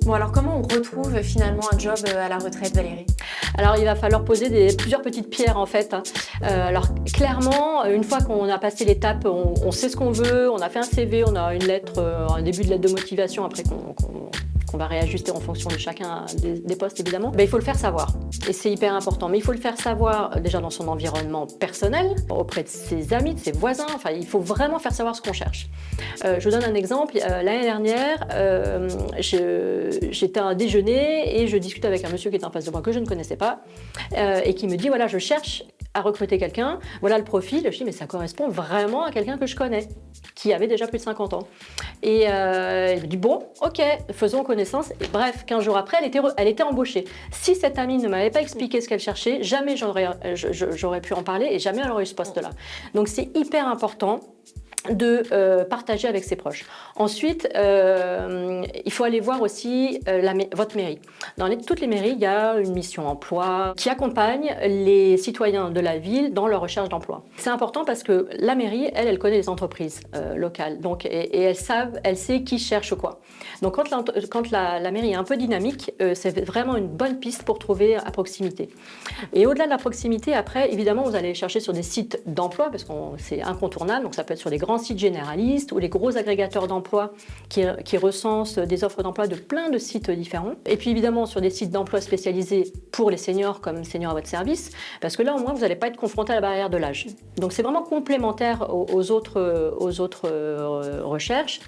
Bon, alors comment on retrouve finalement un job à la retraite, Valérie? Alors il va falloir poser plusieurs petites pierres en fait. Alors clairement, une fois qu'on a passé l'étape, on sait ce qu'on veut, on a fait un CV, on a une lettre, un début de lettre de motivation après qu'on va réajuster en fonction de chacun des postes évidemment. Ben, il faut le faire savoir et c'est hyper important. Mais il faut le faire savoir déjà dans son environnement personnel, auprès de ses amis, de ses voisins. Enfin, il faut vraiment faire savoir ce qu'on cherche. Je vous donne un exemple. L'année dernière, j'étais à un déjeuner et je discutais avec un monsieur qui était en face de moi que je ne connaissais pas et qui me dit voilà, je cherche à recruter quelqu'un, voilà le profil. Je dis mais ça correspond vraiment à quelqu'un que je connais, qui avait déjà plus de 50 ans. Et il me dit bon, ok, faisons connaissance. Et bref, 15 jours après, elle était embauchée. Si cette amie ne m'avait pas expliqué ce qu'elle cherchait, jamais j'aurais pu en parler et jamais elle aurait eu ce poste-là. Donc c'est hyper important de partager avec ses proches. Ensuite, il faut aller voir aussi votre mairie. Dans toutes les mairies, il y a une mission emploi qui accompagne les citoyens de la ville dans leur recherche d'emploi. C'est important parce que la mairie, elle connaît les entreprises locales, donc, et elle sait qui cherche quoi. Donc quand la mairie est un peu dynamique, c'est vraiment une bonne piste pour trouver à proximité. Et au-delà de la proximité, après, évidemment, vous allez chercher sur des sites d'emploi, parce que c'est incontournable, donc ça peut être sur les grands sites généralistes ou les gros agrégateurs d'emploi qui recensent des offres d'emploi de plein de sites différents. Et puis évidemment sur des sites d'emploi spécialisés pour les seniors comme Seniors à votre service, parce que là au moins vous n'allez pas être confronté à la barrière de l'âge. Donc c'est vraiment complémentaire aux autres recherches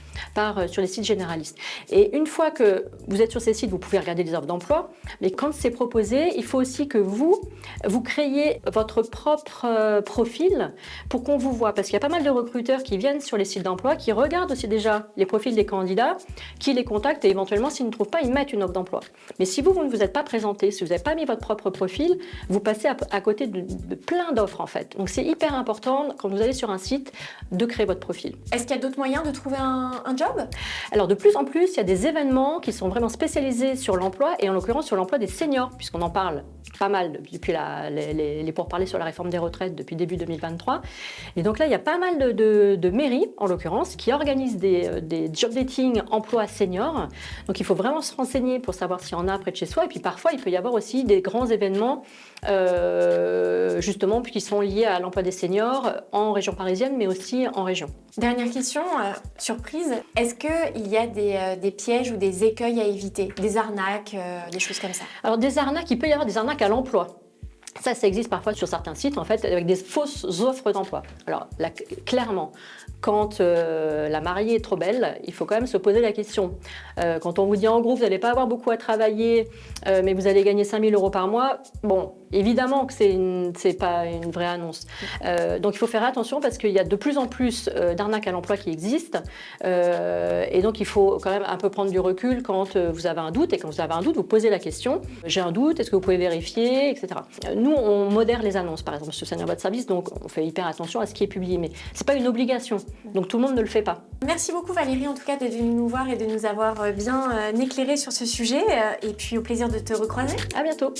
sur les sites généralistes. Et une fois que vous êtes sur ces sites, vous pouvez regarder les offres d'emploi, mais quand c'est proposé, il faut aussi que vous créez votre propre profil pour qu'on vous voit, parce qu'il y a pas mal de recruteurs qui viennent sur les sites d'emploi, qui regardent aussi déjà les profils des candidats, qui les contactent et éventuellement, s'ils ne trouvent pas, ils mettent une offre d'emploi. Mais si vous ne vous êtes pas présenté, si vous n'avez pas mis votre propre profil, vous passez à côté de plein d'offres en fait. Donc c'est hyper important, quand vous allez sur un site, de créer votre profil. Est-ce qu'il y a d'autres moyens de trouver un job? Alors de plus en plus, il y a des événements qui sont vraiment spécialisés sur l'emploi et en l'occurrence sur l'emploi des seniors, puisqu'on en parle pas mal depuis les pourparlers sur la réforme des retraites depuis début 2023. Et donc là, il y a pas mal de mairies, en l'occurrence, qui organisent des job dating emploi senior. Donc il faut vraiment se renseigner pour savoir s'il y en a près de chez soi. Et puis parfois, il peut y avoir aussi des grands événements, justement, qui sont liés à l'emploi des seniors en région parisienne, mais aussi en région. Dernière question, surprise, est-ce qu'il y a des pièges ou des écueils à éviter? Des arnaques, des choses comme ça? Alors des arnaques, il peut y avoir des arnaques à l'emploi. Ça existe parfois sur certains sites, en fait, avec des fausses offres d'emploi. Alors là, clairement, quand la mariée est trop belle, il faut quand même se poser la question. Quand on vous dit en gros, vous n'allez pas avoir beaucoup à travailler, mais vous allez gagner 5 000 € par mois, bon, évidemment que c'est pas une vraie annonce. Donc il faut faire attention parce qu'il y a de plus en plus d'arnaques à l'emploi qui existent. Et donc il faut quand même un peu prendre du recul quand vous avez un doute. Et quand vous avez un doute, vous posez la question. J'ai un doute, est-ce que vous pouvez vérifier, etc. Nous, on modère les annonces, par exemple, sur Seniors à votre service, donc on fait hyper attention à ce qui est publié. Mais ce n'est pas une obligation, donc tout le monde ne le fait pas. Merci beaucoup Valérie, en tout cas, d'être venue nous voir et de nous avoir bien éclairé sur ce sujet. Et puis au plaisir de te recroiser. À bientôt.